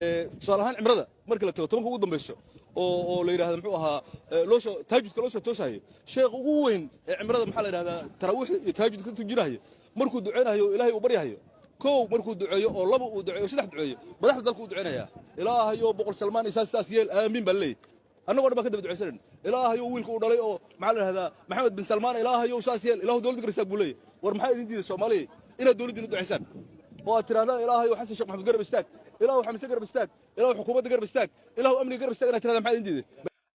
tusaale ahaan cimrada marka la tago tobanka ugu dambayso oo la yidhahdo muxuu ahaa loosha taajudka loo soo toosayo sheekh ugu weyn ee cimrada maxaa la yidhahdaa taraawiixda iyo taajudka ka tujinayo markuu duceynayo ilaahay uu baryahayo kow markuu duceeyo oo laba uu duceeyo saddex duceeyo madaxda dalka uu duceynayaa ilaahayo boqol salmaan isaas yeel aamiin baa leeyahay annagoo dhan baa ka daba duceysanan ilaahayo wiilka uu dhalay oo maxaa la yidhahdaa maxamed bin salmaan ilaahayo saas yeel ilaahu dowladda garabstaag buu leeyahay war maxaa idin diiday soomaaliya inaad dowladdiina duceysaan oo aad tirahdaan ilaahayo xasan sheekh maxamed garab istaag ilaahu xamise garab istaag ilaahu xukuumadda garab istaag ilaahu amniga garab istaag inaad tirahdaan maxaa idin diiday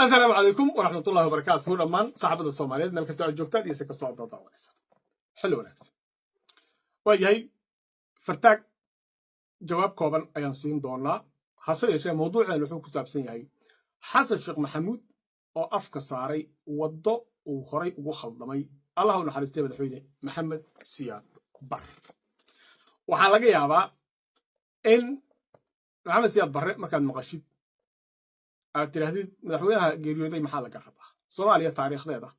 السلام عليكم ورحمة الله وبركاته. لمان صاحب الصوماليات ملك سعود جوكتان يسكر صعود ضوء حلو ناس وجهي فرتاك جواب كوبن أيان سين دورنا حصل شيء موضوع اللي كتاب سين حصل الشيخ محمود أو أفك صاري وضو وخري وخلدمي الله نحرس تبع الحوينة محمد سياد بر وحلاقي يابا إن محمد سياد بر مكان مقشد تراهدي مدحوينها geeriyooday maxaa laga rabaa Soomaaliya taariikhdeeda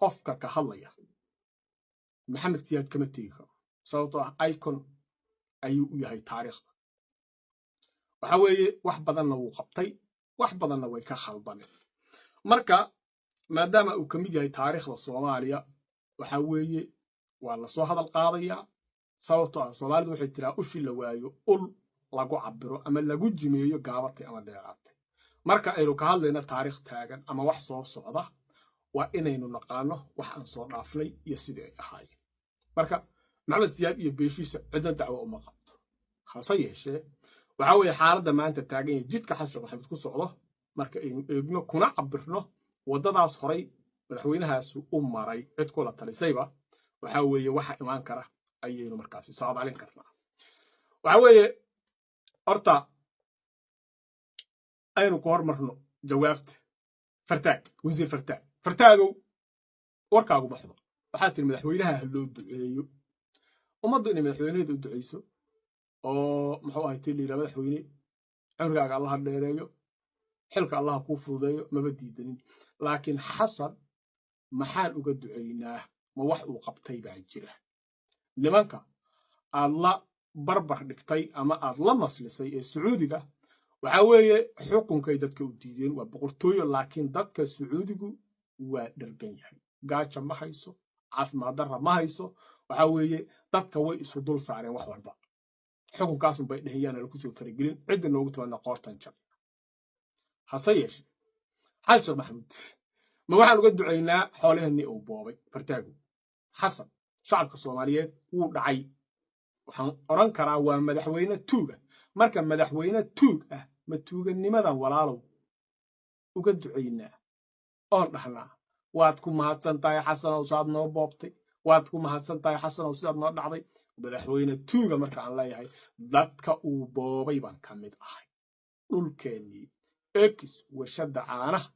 qofka ka hadlaya Maxamed Siyaad kama tagi karo sababtoo ah icon ayuu u yahay taariikhda waxa weeye wax badanna wuu qabtay wax badanna way ka khaldaneen marka maadaama uu ka mid yahay taariikhda Soomaaliya waxa weeye waa la soo hadal qaadaya sababtoo ah Soomaalidu waxay tiraa ushi la waayo ul lagu cabiro ama lagu jimeeyo gaabatay ama dheeraatay marka aynu ka hadlayna taariikh taagan ama wax soo socda waa inaynu naqaano wax aan soo dhaafnay iyo sidii ay ahaayeen marka maxamed siyaad iyo beeshiisa cidna dacwo uma qabto hase yeeshee waxa weeye xaaladda maanta taagan yahay jidka xasan maxamed ku socdo marka aynu eegno kuna cabirno wadadaas horay madaxweynahaas u maray cid kula talisayba waxa weeye waxa imaan kara ayaynu markaasi saadaalin karnaa waxa weeye horta aynu ku hormarno jawaabta fartaag wasiir fartaagow warkaagu baxdo waxaa tiri madaxweynaha loo duceeyo ummaddu inay madaxweynaheeda u duceyso oo muxuu ahay tii liira madaxweyne cumrigaaga allaha dheereeyo xilka allaha kuu fududeeyo maba diidanin laakiin xasan maxaan uga duceynaa ma wax uu qabtay baa jira nimanka aad la barbar dhigtay ama aad la maslisay ee sacuudiga waxa weeye xukunkay dadka u diideen waa boqortooyo laakiin dadka sacuudigu waa dhargan yahay gaaja ma hayso caafimaad darra ma hayso waxa weeye dadka way isu dul saareen wax walba xukunkaas bay dhahayaan la ku soo faragelin cid noogu tabanna qoortan jar hase yeeshee xasan maxamuud ma waxaan uga duceynaa xoolaheenii uu boobay fartaagu xasan shacabka Soomaaliyeed wuu dhacay waxaan oran karaa waa madaxweyne tuuga marka madaxweyne tuug ah ma tuuganimadan walaalow uga duceynaa oon dhahnaa waad ku mahadsan tahay xasanow saad noo boobtay waad ku mahadsan tahay xasanow sidaad noo dhacday madaxweyne tuuga marka aan leeyahay dadka uu boobay baan ka mid ahay dhulkeennii ekis warshada caanaha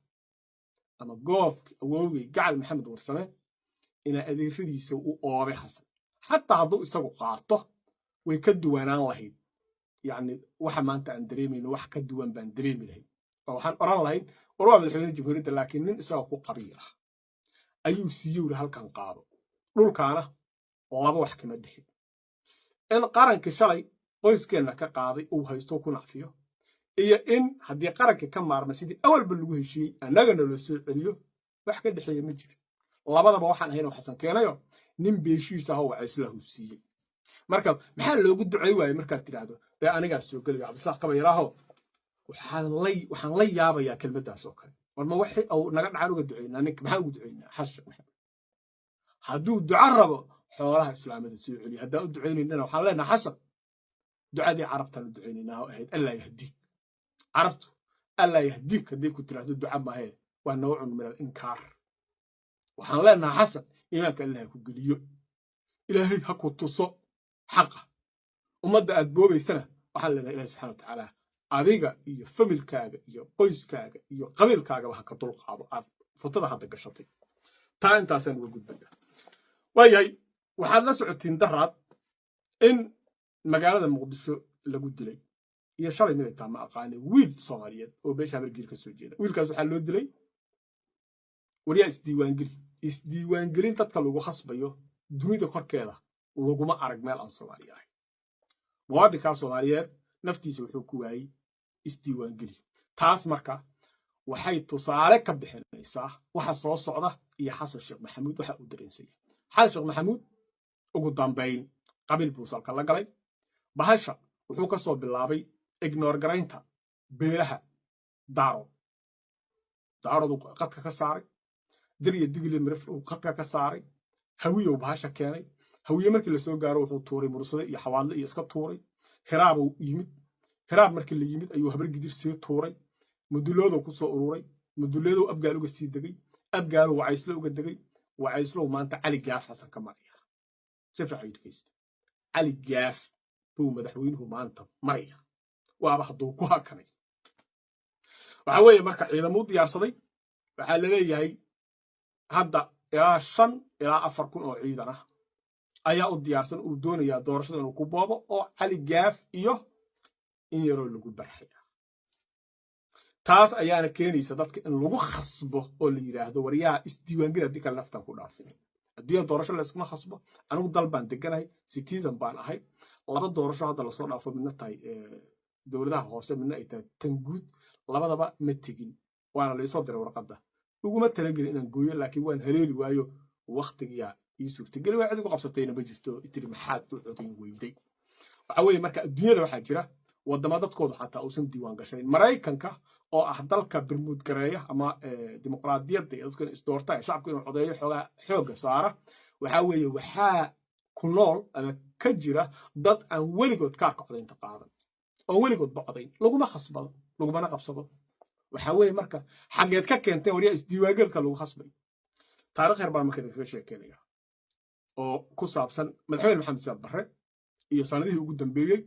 ama goofki awowgay gacal maxamed warsame ina adeeradiisa u oobay xasan xataa hadduu isagu qaato way ka duwanaan lahayd يعني waxa maanta aan dareemayno wax ka duwan baan dareemi lahayn waxaan oran lahayn war waa madaxweynaha jamhuuriyadda laakiin nin isaga ku qabiil ah ayuu siiyay halkan qaado dhulkaana laba wax kama dhixin in qaranka shalay qoyskeena ka qaaday uu haysto ku nacfiyo iyo in haddii qaranka ka maarma sidii awalba lagu heshiiyey annagana loo soo celiyo wax ka dhexeeya ma jiro labadaba waxaan ahayn xasan keenayo nin beeshiisa ah oo islahu siiyay marka maxaa loogu duceey waayay markaad tiraahdo baa aniga soo galay Cabdisaaq Kabayraho waxaan la yaabayaa kelmadaas oo kale warma wixii oo naga dhacay uga duceynaa ninka maxaa ugu duceynaa xasan maxamed hadduu duco rabo xoolaha islaamada soo celiyo haddaan u duceynayna waxaan leenahay xasan ducadii carabta la duceynayna oo ahayd Allah yahdiik carabtu Allah yahdiik haddii ku tiraahdo duca ma ahayd waa nooc min al-inkaar waxaan leenahay xasan iimaanka Allah ku geliyo ilaahay ha ku tuso حقه ومدة أدبوبي سنة وحال لنا إله سبحانه وتعالى أبيغا إيو فميل كاغا إيو قويس كاغا إيو قبيل كاغا وحكا طلق عضو فتضا هذا قشطي تا انتا سنة وقود بيها ويهي وحال نسعودين درات إن مقالة مقدسو لقود دلي إيا شالي من التامة أقاني ويل صوماليات وبيش عمل جيل كالسوجيدة ويل كاسو حال دلي وريا إسديوان قلين تتكالو وخصبيو دوني دو كوركيدا laguma arag meel aan Soomaaliya ahay muwaadinka Soomaaliyeed naftiisa wuxuu ku waayay isdiiwaan geli taas marka waxay tusaale ka bixinaysaa waxa soo socda iyo xasan sheekh maxamuud waxa uu dareensan yahay xasan sheekh maxamuud ugu dambayn qabiil buu salka la galay bahasha wuxuu ka soo bilaabay ignore garaynta beelaha daarodu qadka ka saaray dirya digli mirif uu qadka ka saaray hawiyow bahasha keenay hawiye markii la soo gaaro wuxuu tuuray mursade iyo xawaadle iyo iska tuuray hiraabuu yimid hiraab markii la yimid ayuu habar gidir sii tuuray muduloodow ku soo ururay muduloodow abgaal uga sii degay abgaalow wacayslo uga degay wacayslow maanta cali gaaf xasan ka maraya si fiican dhegeysta cali gaaf buu madaxweynuhu maanta maraya waaba hadduu ku hakanay waxa weeye marka ciidamuu diyaarsaday waxaa la leeyahay hadda ilaa 5 ilaa 4 kun oo ciidan ah ayaa u diyaarsan uu doonayaa doorashada inuu ku boobo oo cali gaaf iyo in yaroo lagu barxay taas ayaana keenaysa dadka in lagu khasbo oo la yiraahdo wariyaha isdiiwaangeli haddii kale naftan ku dhaafin haddii doorasho la iskuma khasbo anigu dal baan deganahay citizen baan ahay laba doorasho hadda lasoo dhaafo midna tahay dowladaha hoose midna ay tahay tan guud labadaba ma tegin waana laysoo diray warqadda uguma talagelin inaan gooyo laakiin waan haleeli waayo waqtigiyaa ii suurtageli waa cid ugu qabsatayna ma jirto itiri maxaad u codayn weyday waxa weeye marka adduunyada waxaa jira wadama dadkooda xataa uusan diiwaan gashayn maraykanka oo ah dalka bermuud gareeya ama dimuqraadiyadda iyo dadka isdoorta shacabku inuu codeeyo xooga saara waxa weeye waxaa ku nool ama ka jira dad aan weligood kaarka codaynta qaadan oo weligoodba codayn laguma khasbado lagumana qabsado waxa weeye marka xageed ka keentay wariya isdiiwaangeelka lagu khasbay taariikh yar baan marka kaga sheekeynaya oo ku saabsan madaxweyne maxamed siyaad barre iyo sanadihii ugu dambeeyey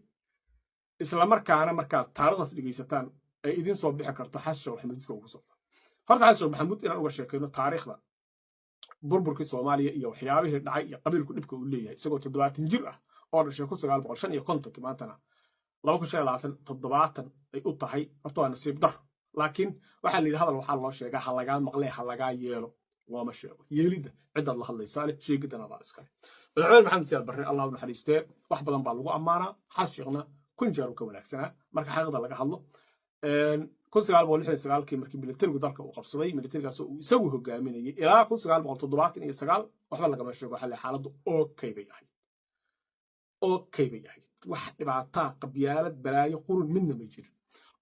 isla markaana markaad taariikhdaas dhegaysataan ay idin soo bixi karto xasan sheekh maxamuud iska ugu socda horta xasan sheekh maxamuud inaan uga sheekeyno taariikhda burburkii soomaaliya iyo waxyaabihii dhacay iyo qabiilku dhibka uu leeyahay isagoo 70 jir ah oo dhashay 1955 maantana 2027 ay u tahay horta waa nasiib dar laakiin waxaa la yidhi hadal waxaa loo sheegaa ha lagaa maqlee ha lagaa yeelo looma sheego yeelidda cidaad la hadlaysaa leh sheegidana baa iskale madaxweyne maxamed siyaad barre allah u naxariistee wax badan baa lagu ammaanaa xasan sheekhna kun jeer uu ka wanaagsanaa marka xaqiiqda laga hadlo 1969 markii militarigu dalka uu qabsaday militarigaas uu isagu hogaaminayay ilaa 1979 waxba lagama sheego xalli xaaladdu okay bay ahayd wax dhibaataa qabyaalad balaayo qurun midna ma jirin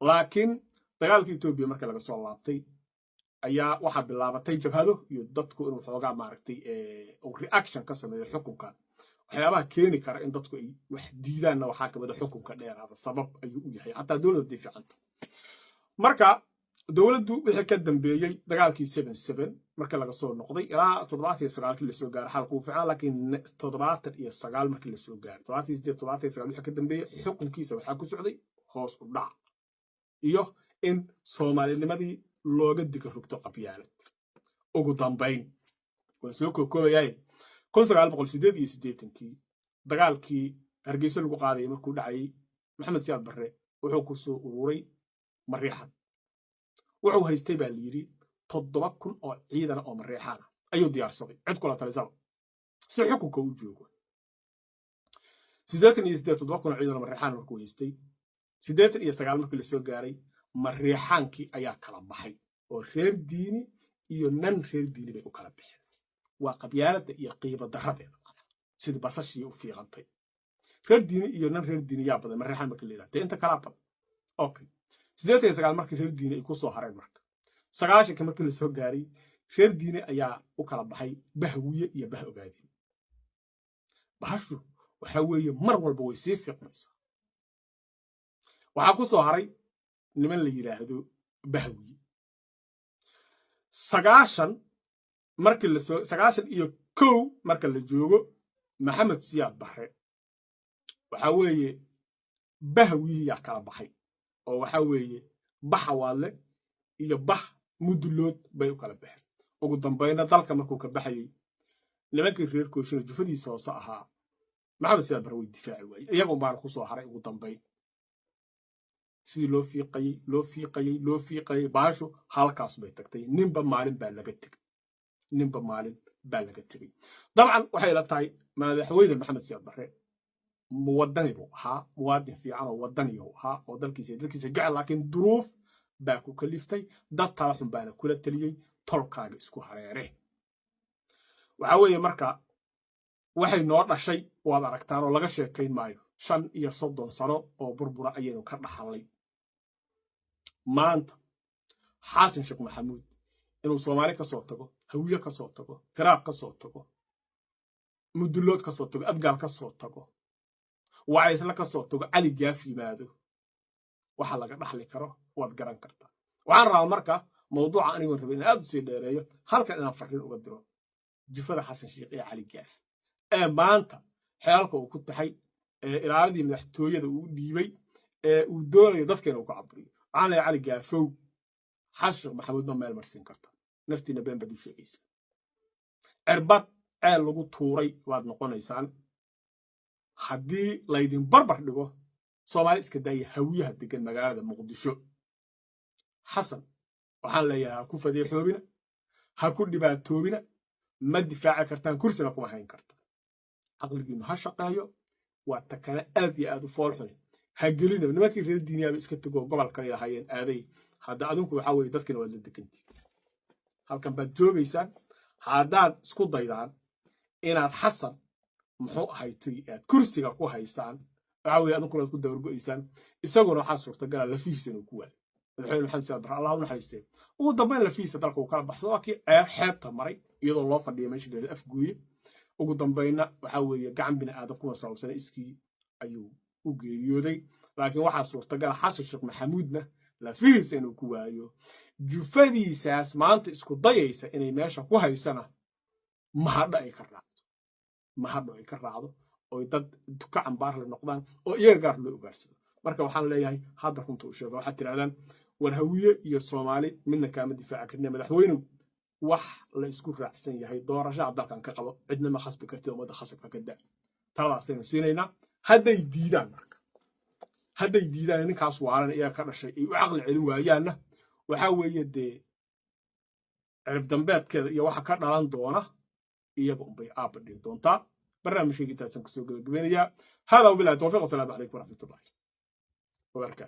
laakiin dagaalkii Itoobiya markii laga soo laabtay ayaa waxa bilaabatay jabhado iyo dadku inuu xoogaa maaragtay oo reaction ka sameeyo xukunkan waxyaabaha keeni kara in dadku ay wax diidaanna waxaa kamid ah xukunka dheeraada sabab ayuu u yahay hataa dowladda difaacanta marka dowladdu wixii ka dambeeyay dagaalkii 77 markii laga soo noqday ilaa 79 la soo gaaray xalku fiican laakiin 79 markii la soo gaaray 78 wixii ka dambeeyay xukunkiisa waxaa ku socday hoos u dhac iyo in Soomaalinimadii looga diga rugto qabyaalad ugu dambayn waan soo koobayay 1988 dagaalkii Hargeysa lagu qaaday markuu dhacay maxamed siyaad barre wuxuu ku soo ururay mariixan wuxuu haystay baa la yiri 7,000 oo ciidan oo mariixan ayuu diyaarsaday cid kula talisaba si xukunka u joogo 7,000 ciidan oo mariixan markuu haystay 89 markii la soo gaaray mariixankii ayaa kala baxay oo reer diini iyo nan reer diini bay u kala baxeen waa qabyaaladda iyo qiibo daradeeda sidii basashii u fiiqantay reer diini iyo nan reer diini yaa badan mariixan markii la yiraahdo inta kala badan okay 89 markii reer diini ay ku soo hareen marka 9 markii la soo gaaray reer diini ayaa u kala baxay bahwiye iyo bah ogaadin bahashu waxa weeye mar walba way sii fiiqmaysaa waxa ku soo haray niman la yiraahdo bahwiye 9 markii la soo 91 marka la joogo maxamed siyaad barre waxa weeye bahwiye yaa kala baxay oo waxa weeye baxawaale iyo bax mudulood bay u kala baxeen ugu dambayna dalka markuu ka baxayay nimankii reer kooshin jufadiisa hoose ahaa maxamed siyaad barre way difaaci waayay iyagu baan ku soo haray ugu dambayn sidii loo fiiqayay baashu halkaas bay tagtay ninba maalin baa laga tegay dabcan waxay la tahay madaxweyne maxamed siyaad barre muwadani buu ahaa muwaadin fiican oo wadani uu ahaa oo dalkiisa jecel laakiin duruuf baa ku kaliftay dad tala xun baana kula taliyey tolkaaga isku hareere waxa weeye marka waxay noo dhashay waad aragtaan oo laga sheekayn maayo 5 iyo 30 sano oo burbura ayaynu ka dhaxalay maanta xasan sheekh maxamuud inuu Soomaali ka soo tago hawiye ka soo tago hiraaq ka soo tago mudulood ka soo tago abgaal ka soo tago waa isla ka soo tago cali gaaf yimaado waxa laga dhaxli karo waad garan kartaa waxaan rabaa marka mawduuca anigu rabay in aad u sii dheereeyo halkan inaan fariin uga diro jufada xasan sheekh iyo cali gaaf maanta xeelka uu ku taxay ilaaladii madaxtooyada uu dhiibay uu doonayo dadkeena uu ka caburiyo waxaan leeyahay cali gaafow xasan maxamuud ma meel marsin karta naftiina been bad u sheegaysa cirbad ceel lagu tuuray waad noqonaysaan haddii laydin barbar dhigo Soomaali iska daaya hawiyaha degan magaalada Muqdisho xasan waxaan leeyahay ku fadeexoobina ha ku dhibaatoobina ma difaaci kartaan kursina kuma hayn karta aqligiinu ha shaqeeyo waa takana aad iyo aad u foolxun ha gelina nimankii reer diiniyaaba iska tago gobolka ay ahaayeen aaday hadda adinku waxa weeye dadkina wada degantii halkan baad joogaysaan haddaad isku daydaan inaad xasan muxuu ahaaytay aad kursiga ku haystaan waxa weeye adinku ku dabargo'aysaan isaguna waxa suurtagal ah lafiis inuu ku waayo madaxweyne maxamed salaam bar allah u naxariistay ugu dambeyn lafiis dalka uu kala baxsado waa kii xeebta maray iyadoo loo fadhiyo meesha geeda afguuye ugu dambeynna waxa weeye gacan bini aadam kuwa sababsan iskii ayuu u geeriyooday laakiin waxa suurtagal xasan sheekh maxamuudna lafiis inuu ku waayo jufadiisaas maanta isku dayaysa inay meesha ku haysana mahadha ay ka raacdo oo dad ka cambaar la noqdaan oo iyaga gaar loo ogaarsado marka waxaan leeyahay hadda runta u sheego waxa tiraadaan war hawiye iyo Soomaali midna kaama difaaca karnaa madaxweynuhu wax la isku raacsan yahay doorashada dalkan ka qabo cidna ma khasbi kartay umada khasabka ka daa talaasaynu siinayna hadday diidaan ninkaas waalan iyaga ka dhashay ay u aqli celin waayaanna waxa weeye dee cirib dambeedkeeda iyo waxa ka dhalan doona iyaga unbay aabadhin doontaa barnaamijkayga intaasaan kusoo gabagabaynayaa hada wabillahi tawfiiq wasalaamu calaykum waraxmatullahi wabarakaatu